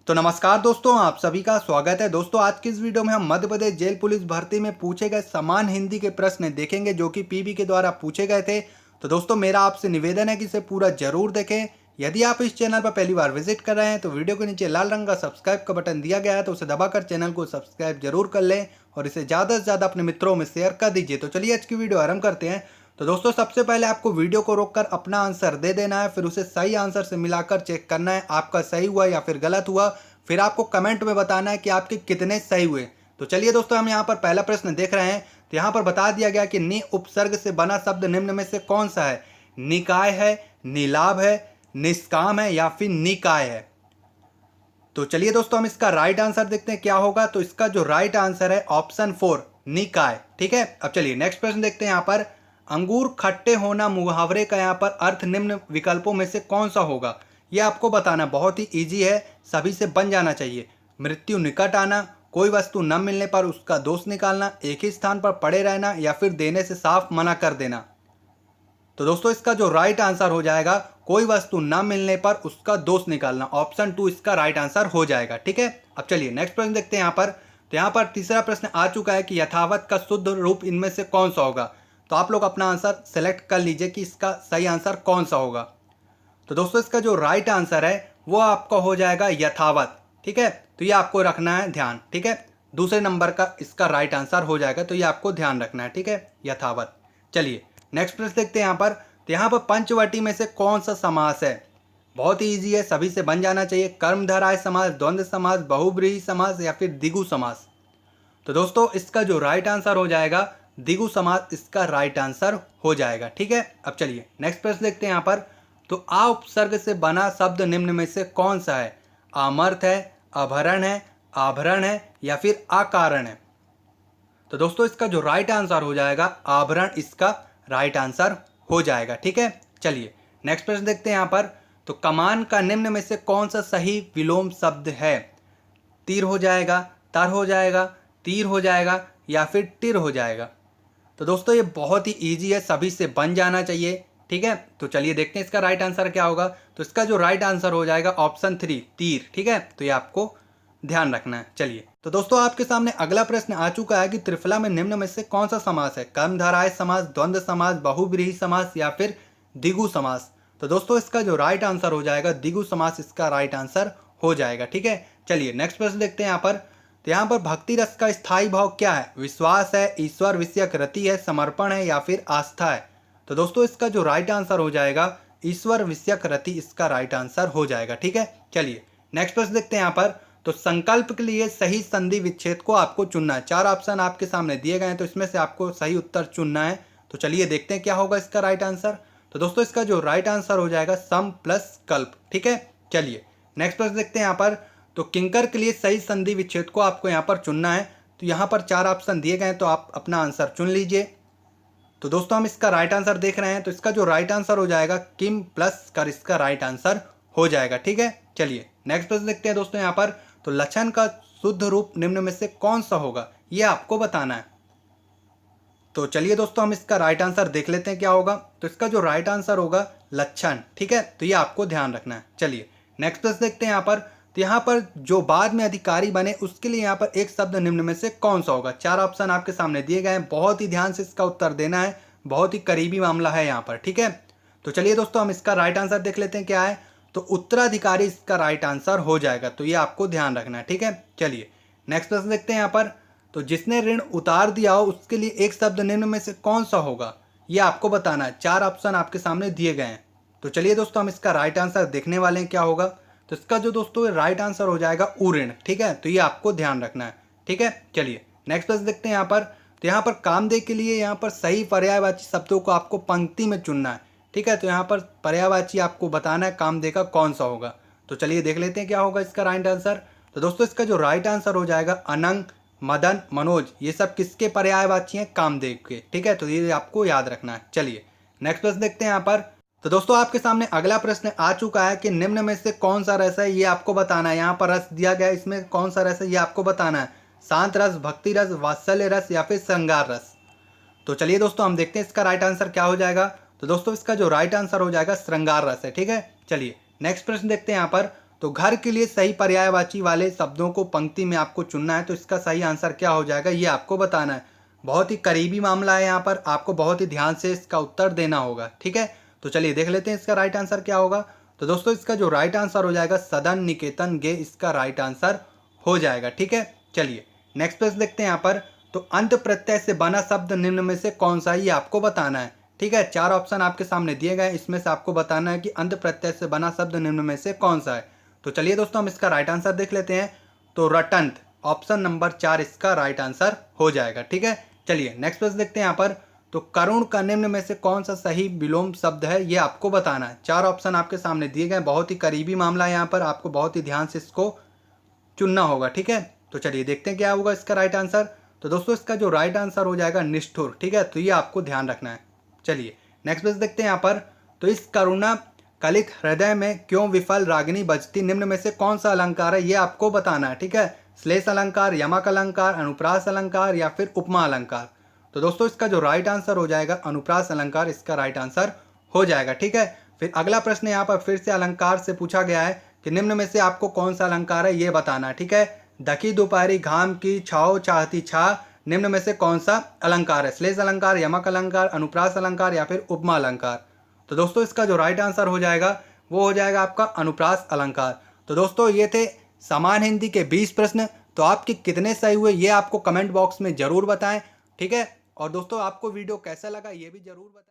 तो नमस्कार दोस्तों, आप सभी का स्वागत है। दोस्तों आज की इस वीडियो में हम मध्य प्रदेश जेल पुलिस भर्ती में पूछे गए समान हिंदी के प्रश्न देखेंगे जो कि पीबी के द्वारा पूछे गए थे। तो दोस्तों मेरा आपसे निवेदन है कि इसे पूरा जरूर देखें। यदि आप इस चैनल पर पहली बार विजिट कर रहे हैं तो वीडियो के नीचे लाल रंग का सब्सक्राइब का बटन दिया गया है, तो उसे दबाकर चैनल को सब्सक्राइब जरूर कर लें और इसे ज़्यादा से ज़्यादा अपने मित्रों में शेयर कर दीजिए। तो चलिए आज की वीडियो आरंभ करते हैं। तो दोस्तों सबसे पहले आपको वीडियो को रोककर अपना आंसर दे देना है, फिर उसे सही आंसर से मिलाकर चेक करना है आपका सही हुआ या फिर गलत हुआ। फिर आपको कमेंट में बताना है कि आपके कितने सही हुए। तो चलिए दोस्तों हम यहाँ पर पहला प्रश्न देख रहे हैं। तो यहाँ पर बता दिया गया कि नि उपसर्ग से बना शब्द निम्न में से कौन सा है। निकाय है, निलाभ है, निष्काम है या फिर निकाय है। तो चलिए दोस्तों हम इसका राइट आंसर देखते हैं क्या होगा। तो इसका जो राइट आंसर है ऑप्शन 4 निकाय। ठीक है, अब चलिए नेक्स्ट प्रश्न देखते हैं। यहाँ पर अंगूर खट्टे होना मुहावरे का यहाँ पर अर्थ निम्न विकल्पों में से कौन सा होगा। ये आपको बताना बहुत ही इजी है, सभी से बन जाना चाहिए। मृत्यु निकट आना, कोई वस्तु न मिलने पर उसका दोष निकालना, एक ही स्थान पर पड़े रहना या फिर देने से साफ मना कर देना। तो दोस्तों इसका जो राइट आंसर हो जाएगा कोई वस्तु न मिलने पर उसका दोष निकालना। ऑप्शन 2 इसका राइट आंसर हो जाएगा। ठीक है, अब चलिए नेक्स्ट प्रश्न देखते हैं। यहाँ पर तो यहाँ पर तीसरा प्रश्न आ चुका है कि यथावत का शुद्ध रूप इनमें से कौन सा होगा। तो आप लोग अपना आंसर सेलेक्ट कर लीजिए कि इसका सही आंसर कौन सा होगा। तो दोस्तों इसका जो राइट आंसर है वो आपका हो जाएगा यथावत। ठीक है, तो ये आपको रखना है ध्यान। ठीक है, दूसरे नंबर का इसका राइट आंसर हो जाएगा, तो ये आपको ध्यान रखना है। ठीक है, यथावत। चलिए नेक्स्ट प्रश्न देखते हैं। यहाँ पर तो यहाँ पर पंचवटी में से कौन सा समास है। बहुत ही ईजी है, सभी से बन जाना चाहिए। कर्मधारय समास, द्वंद्व समास, बहुब्रीहि समास या फिर द्विगु समास। तो दोस्तों इसका जो राइट आंसर हो जाएगा द्विगु समास इसका राइट आंसर हो जाएगा। ठीक है, अब चलिए नेक्स्ट प्रश्न देखते हैं। यहाँ पर तो आ उपसर्ग से बना शब्द निम्न में से कौन सा है। आमर्थ है, अभरण है, आभरण है या फिर आकारण है। तो दोस्तों इसका जो राइट आंसर हो जाएगा आभरण इसका राइट आंसर हो जाएगा। ठीक है, चलिए नेक्स्ट प्रश्न देखते हैं। यहाँ पर तो कमान का निम्न में से कौन सा सही विलोम शब्द है। तीर हो जाएगा, तर हो जाएगा, तीर हो जाएगा या फिर टिर हो जाएगा। तो दोस्तों ये बहुत ही इजी है, सभी से बन जाना चाहिए। ठीक है, तो चलिए देखते हैं इसका राइट आंसर क्या होगा। तो इसका जो राइट आंसर हो जाएगा ऑप्शन 3 तीर। ठीक है, तो ये आपको ध्यान रखना है। चलिए तो दोस्तों आपके सामने अगला प्रश्न आ चुका है कि त्रिफला में निम्न में से कौन सा समास है। कर्मधारय समास, द्वंद्व समास, बहुब्रीहि समास या फिर द्विगु समास। तो दोस्तों इसका जो राइट आंसर हो जाएगा द्विगु समास इसका राइट आंसर हो जाएगा। ठीक है, चलिए नेक्स्ट प्रश्न देखते हैं। यहाँ पर तो यहाँ पर भक्ति रस का स्थायी भाव क्या है। विश्वास है, ईश्वर विषयक रति है, समर्पण है या फिर आस्था है। तो दोस्तों इसका जो राइट आंसर हो जाएगा ईश्वर विषयक रति इसका राइट आंसर हो जाएगा। ठीक है, चलिए नेक्स्ट प्रश्न देखते हैं। यहाँ पर तो संकल्प के लिए सही संधि विच्छेद को आपको चुनना है। 4 ऑप्शन आपके सामने दिए गए हैं, तो इसमें से आपको सही उत्तर चुनना है। तो चलिए देखते हैं क्या होगा इसका राइट आंसर। तो दोस्तों इसका जो राइट आंसर हो जाएगा सम प्लस कल्प। ठीक है, चलिए नेक्स्ट प्रश्न देखते हैं। यहाँ पर तो किंकर के लिए सही संधि विच्छेद को आपको यहाँ पर चुनना है। तो यहाँ पर 4 ऑप्शन दिए गए हैं, तो आप अपना आंसर चुन लीजिए। तो दोस्तों हम इसका राइट आंसर देख रहे हैं। तो इसका जो राइट आंसर हो जाएगा किम प्लस कर इसका राइट आंसर हो जाएगा। ठीक है, चलिए नेक्स्ट प्रश्न देखते हैं दोस्तों। यहाँ पर तो लक्षण का शुद्ध रूप निम्न में से कौन सा होगा, ये आपको बताना है। तो चलिए दोस्तों हम इसका राइट आंसर देख लेते हैं क्या होगा। तो इसका जो राइट आंसर होगा लक्षण। ठीक है, तो ये आपको ध्यान रखना है। चलिए नेक्स्ट प्रश्न देखते हैं। यहाँ पर तो यहाँ पर जो बाद में अधिकारी बने उसके लिए यहाँ पर एक शब्द निम्न में से कौन सा होगा। 4 ऑप्शन आपके सामने दिए गए हैं, बहुत ही ध्यान से इसका उत्तर देना है, बहुत ही करीबी मामला है यहाँ पर। ठीक है, तो चलिए दोस्तों हम इसका राइट आंसर देख लेते हैं क्या है। तो उत्तराधिकारी इसका राइट आंसर हो जाएगा, तो ये आपको ध्यान रखना है। ठीक है, चलिए नेक्स्ट प्रश्न देखते हैं। यहाँ पर तो जिसने ऋण उतार दिया हो उसके लिए एक शब्द निम्न में से कौन सा होगा, ये आपको बताना है। 4 ऑप्शन आपके सामने दिए गए हैं। तो चलिए दोस्तों हम इसका राइट आंसर देखने वाले हैं क्या होगा। तो इसका जो दोस्तों राइट आंसर हो जाएगा उऋण। ठीक है, तो ये आपको ध्यान रखना है। ठीक है, चलिए नेक्स्ट प्रश्न देखते हैं। यहाँ पर तो यहाँ पर कामदेव के लिए यहाँ पर सही पर्यायवाची शब्दों को आपको पंक्ति में चुनना है। ठीक है, तो यहाँ पर पर्यायवाची आपको बताना है कामदेव का कौन सा होगा। तो चलिए देख लेते हैं क्या होगा इसका राइट आंसर। तो दोस्तों इसका जो राइट आंसर हो जाएगा अनंग, मदन, मनोज, ये सब किसके पर्यायवाची हैं, कामदेव के। ठीक है, तो ये आपको याद रखना है। चलिए नेक्स्ट प्रश्न देखते हैं। यहाँ पर तो दोस्तों आपके सामने अगला प्रश्न आ चुका है कि निम्न में से कौन सा रस है, ये आपको बताना है। यहाँ पर रस दिया गया है, इसमें कौन सा रस है ये आपको बताना है। शांत रस, भक्ति रस, वात्सल्य रस या फिर श्रृंगार रस। तो चलिए दोस्तों हम देखते हैं इसका राइट आंसर क्या हो जाएगा। तो दोस्तों इसका जो राइट आंसर हो जाएगा श्रृंगार रस है। ठीक है, चलिए नेक्स्ट प्रश्न देखते हैं। यहाँ पर तो घर के लिए सही पर्यायवाची वाले शब्दों को पंक्ति में आपको चुनना है। तो इसका सही आंसर क्या हो जाएगा ये आपको बताना है। बहुत ही करीबी मामला है, यहाँ पर आपको बहुत ही ध्यान से इसका उत्तर देना होगा। ठीक है, तो चलिए देख लेते हैं इसका राइट आंसर क्या होगा। तो दोस्तों इसका जो राइट आंसर हो जाएगा सदन निकेतन गे, इसका राइट आंसर हो जाएगा। ठीक है, चलिए नेक्स्ट पेज देखते हैं यहाँ पर। तो अंत प्रत्यय से बना शब्द निम्न में से कौन सा है ये आपको बताना है। ठीक है, 4 ऑप्शन आपके सामने दिए गए, इसमें से आपको बताना है कि अंत प्रत्यय से बना शब्द निम्न में से कौन सा है। तो चलिए दोस्तों हम इसका राइट आंसर देख लेते हैं। तो रटंत ऑप्शन नंबर 4 इसका राइट आंसर हो जाएगा। ठीक है, चलिए नेक्स्ट पेज देखते हैं यहाँ पर। तो करुण का निम्न में से कौन सा सही विलोम शब्द है ये आपको बताना है। 4 ऑप्शन आपके सामने दिए गए, बहुत ही करीबी मामला है, यहाँ पर आपको बहुत ही ध्यान से इसको चुनना होगा। ठीक है, तो चलिए देखते हैं क्या होगा इसका राइट आंसर। तो दोस्तों इसका जो राइट आंसर हो जाएगा निष्ठुर। ठीक है, तो ये आपको ध्यान रखना है। चलिए नेक्स्ट पेज देखते हैं यहाँ पर। तो इस करुणा कलिक हृदय में क्यों विफल रागिनी बजती निम्न में से कौन सा अलंकार है ये आपको बताना है। ठीक है, श्लेष अलंकार, यमक अलंकार, अनुप्रास अलंकार या फिर उपमा अलंकार। तो दोस्तों इसका जो राइट आंसर हो जाएगा अनुप्रास अलंकार, इसका राइट आंसर हो जाएगा। ठीक है, फिर अगला प्रश्न यहाँ पर फिर से अलंकार से पूछा गया है कि निम्न में से आपको कौन सा अलंकार है ये बताना है। ठीक है, दखी दोपहरी घाम की छाओ चाहती छा निम्न में से कौन सा अलंकार है। श्लेष अलंकार, यमक अलंकार, अनुप्रास अलंकार या फिर उपमा अलंकार। तो दोस्तों इसका जो राइट आंसर हो जाएगा वो हो जाएगा आपका अनुप्रास अलंकार। तो दोस्तों ये थे समान हिंदी के 20 प्रश्न। तो आपके कितने सही हुए ये आपको कमेंट बॉक्स में ज़रूर बताएं। ठीक है, और दोस्तों आपको वीडियो कैसा लगा ये भी ज़रूर बताएं।